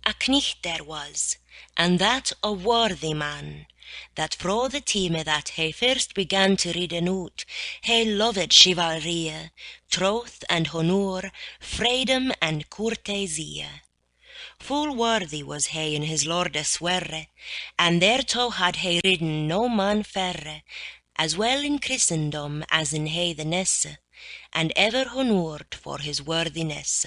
a knicht there was, and that a worthy man, that fro the time that he first began to read out, he loved chivalrie, troth and honour, freedom and courtesie. Full worthy was he in his lorde swerre, and thereto had he ridden no man ferre, as well in Christendom as in heathenesse, and ever honoured for his worthinesse.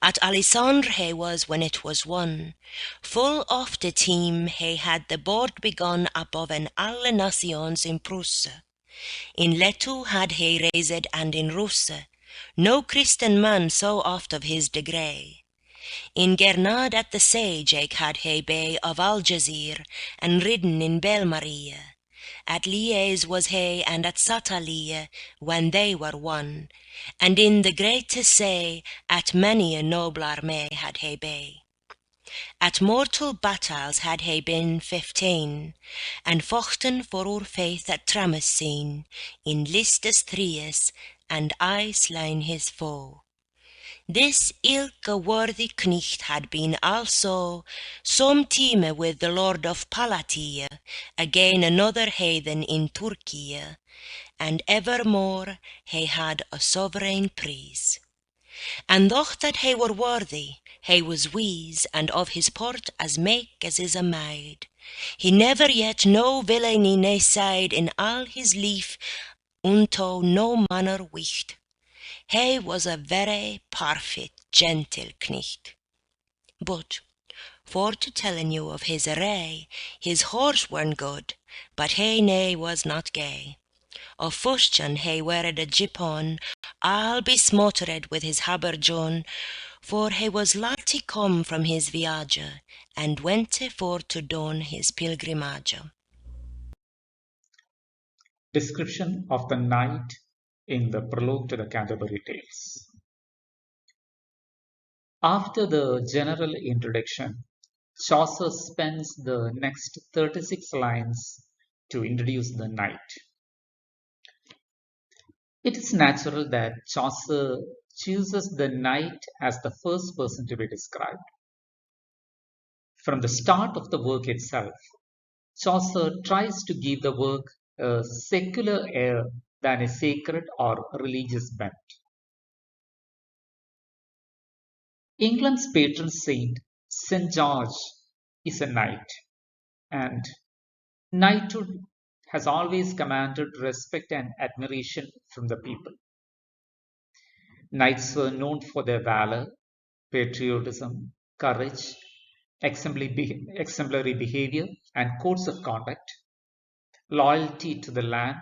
At Alessandre he was when it was won, full oft the time he had the board begun above in alle nations in Prusse. In Leto had he raised and in Russe, no Christian man so oft of his degree. In Gernad at the siege had he bay of Algezire, and ridden in Belmarie. At Liège was he, and at Satalie, when they were won, and in the great sea at many a noble army had he bay. At mortal battles had he been 15, and fochten for our faith at Tramesine, in listes threes, and I slain his foe. This ilke worthy knicht had been also some time with the Lord of Palatie, again another heathen in Turkey, and evermore he had a sovereign praise. And though that he were worthy, he was wise, and of his port as meek as is a maid. He never yet no villainy ne said in all his life, unto no manner wicht. He was a very perfect, gentle knicht. But, for to tellen you of his array, his horse weren good, but he ne was not gay. Of fustian he weared a jippon, all besmottered with his habergeon, for he was lately come from his viage, and wente for to don his pilgrimage. Description of the knight in the Prologue to the Canterbury Tales. After the general introduction, Chaucer spends the next 36 lines to introduce the knight. It is natural that Chaucer chooses the knight as the first person to be described. From the start of the work itself, Chaucer tries to give the work a secular air than a sacred or religious bent. England's patron saint, St. George, is a knight, and knighthood has always commanded respect and admiration from the people. Knights were known for their valor, patriotism, courage, exemplary behavior and codes of conduct, loyalty to the land,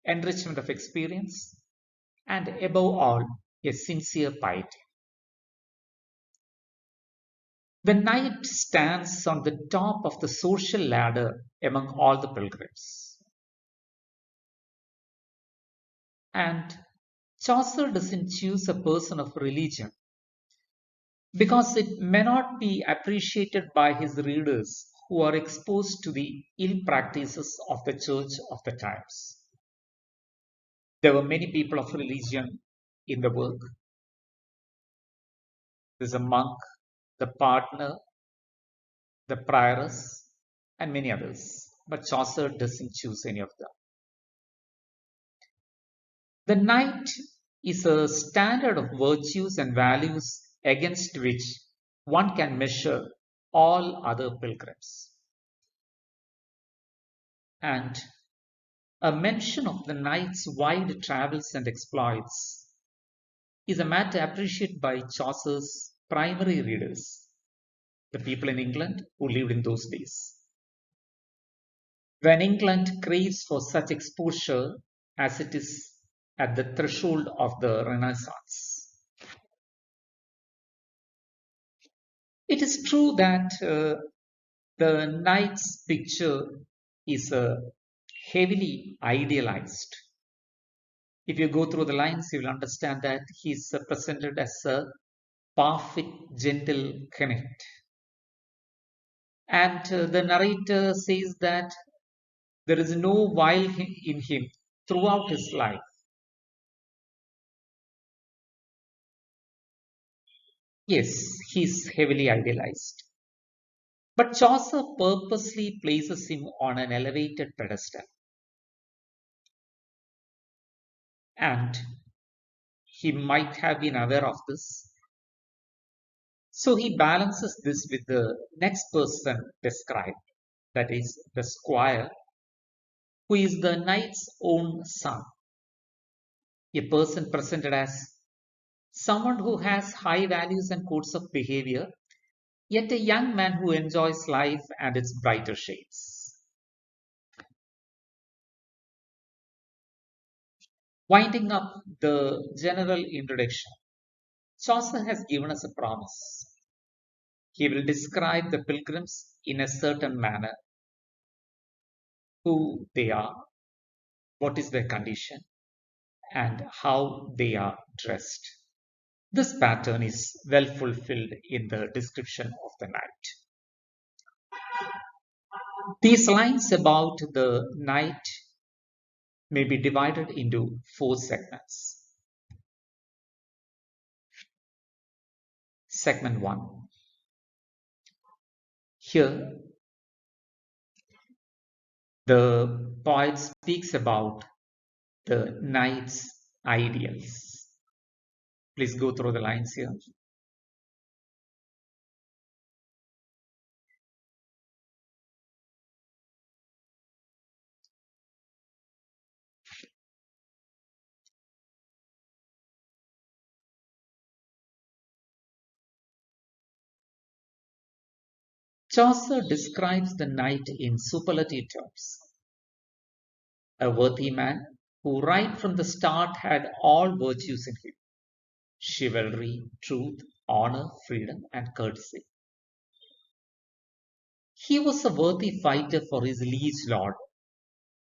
enrichment of experience, and above all, a sincere piety. The knight stands on the top of the social ladder among all the pilgrims. And Chaucer doesn't choose a person of religion because it may not be appreciated by his readers who are exposed to the ill practices of the church of the times. There were many people of religion in the work. There's a monk, the partner, the prioress, and many others. But Chaucer doesn't choose any of them. The knight is a standard of virtues and values against which one can measure all other pilgrims. And a mention of the knight's wide travels and exploits is a matter appreciated by Chaucer's primary readers, the people in England who lived in those days. When England craves for such exposure as it is at the threshold of the Renaissance. It is true that the knight's picture is heavily idealized. If you go through the lines, you will understand that he is presented as a perfect, gentle knight. And the narrator says that there is no wile in him throughout his life. Yes, he's heavily idealized. But Chaucer purposely places him on an elevated pedestal, and he might have been aware of this. So he balances this with the next person described, that is, the squire, who is the knight's own son, a person presented as someone who has high values and codes of behavior, yet a young man who enjoys life and its brighter shades. Winding up the general introduction, Chaucer has given us a promise. He will describe the pilgrims in a certain manner, who they are, what is their condition, and how they are dressed. This pattern is well fulfilled in the description of the night. These lines about the night may be divided into four segments. Segment 1. Here, the poet speaks about the night's ideals. Please go through the lines here. Chaucer describes the knight in superlative terms. A worthy man who right from the start had all virtues in him: chivalry, truth, honor, freedom, and courtesy. He was a worthy fighter for his liege lord,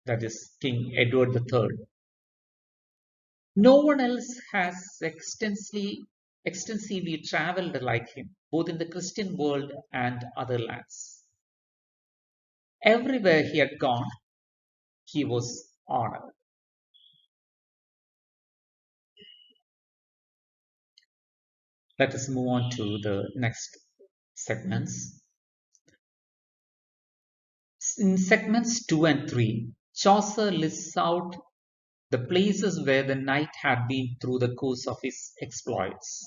that is King Edward III. No one else has extensively traveled like him, both in the Christian world and other lands. Everywhere he had gone, he was honored. Let us move on to the next segments. In segments 2 and 3, Chaucer lists out the places where the knight had been through the course of his exploits.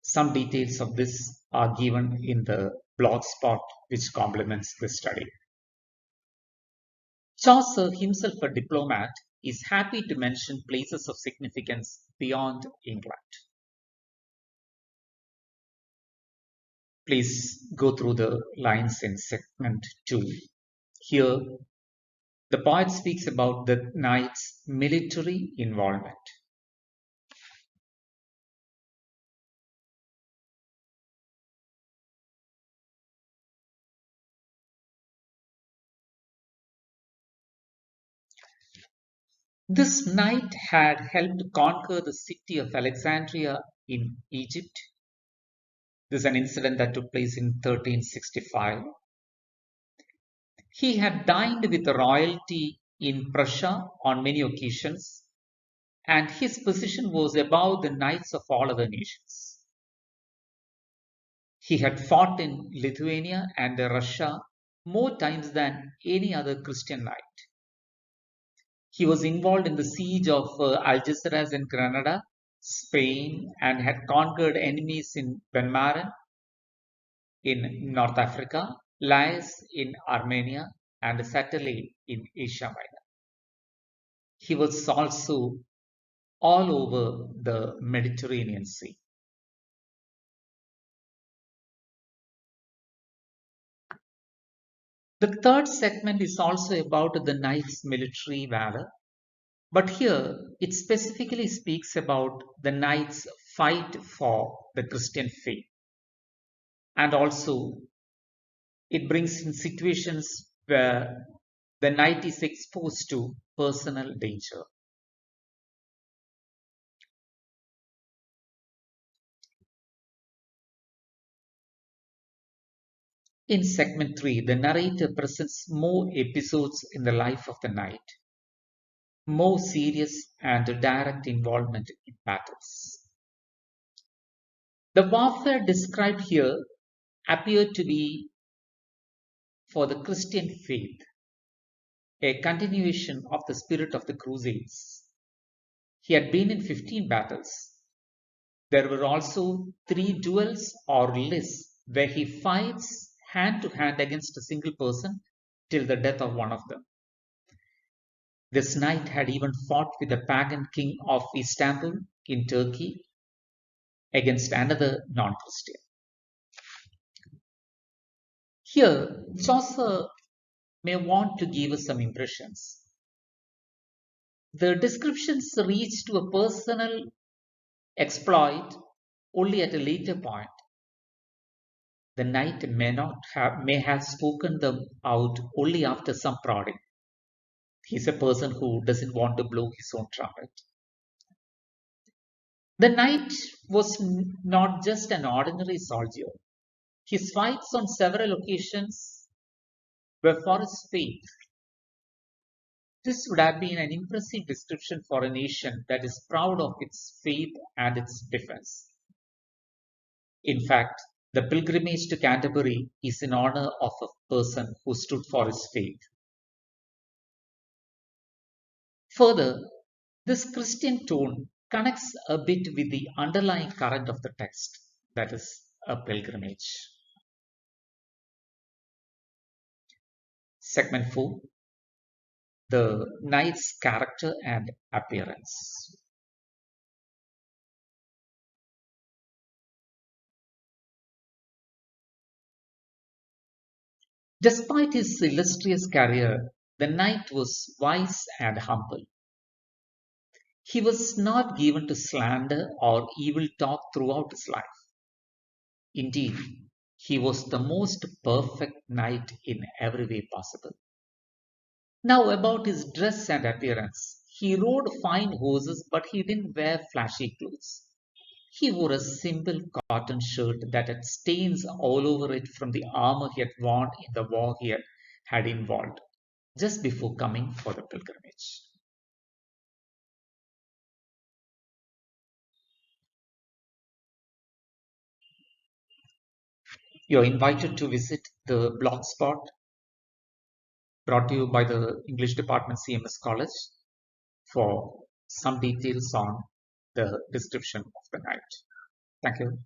Some details of this are given in the blog spot which complements the study. Chaucer, himself a diplomat, is happy to mention places of significance beyond England. Please go through the lines in segment 2. Here, the poet speaks about the knight's military involvement. This knight had helped conquer the city of Alexandria in Egypt. This is an incident that took place in 1365. He had dined with the royalty in Prussia on many occasions, and his position was above the knights of all other nations. He had fought in Lithuania and Russia more times than any other Christian knight. He was involved in the siege of Algeciras in Granada, Spain, and had conquered enemies in Benmaran in North Africa, Lais in Armenia, and Satale in Asia Minor. He was also all over the Mediterranean Sea. The third segment is also about the knight's military valor, but here it specifically speaks about the knight's fight for the Christian faith. And also, it brings in situations where the knight is exposed to personal danger. In segment 3, the narrator presents more episodes in the life of the knight, more serious and direct involvement in battles. The warfare described here appeared to be for the Christian faith, a continuation of the spirit of the Crusades. He had been in 15 battles. There were also 3 duels or lists where he fights hand to hand against a single person till the death of one of them. This knight had even fought with the pagan king of Istanbul in Turkey against another non-Christian. Here, Chaucer may want to give us some impressions. The descriptions reach to a personal exploit only at a later point. The knight may have spoken them out only after some prodding. He's a person who doesn't want to blow his own trumpet. The knight was not just an ordinary soldier. His fights on several occasions were for his faith. This would have been an impressive description for a nation that is proud of its faith and its defense. In fact, the pilgrimage to Canterbury is in honor of a person who stood for his faith. Further, this Christian tone connects a bit with the underlying current of the text, that is, a pilgrimage. Segment 4, the knight's character and appearance. Despite his illustrious career, the knight was wise and humble. He was not given to slander or evil talk throughout his life. Indeed, he was the most perfect knight in every way possible. Now, about his dress and appearance. He rode fine horses, but he didn't wear flashy clothes. He wore a simple cotton shirt that had stains all over it from the armor he had worn in the war he had involved just before coming for the pilgrimage. You're invited to visit the blog spot brought to you by the English Department CMS College for some details on the description of the night. Thank you.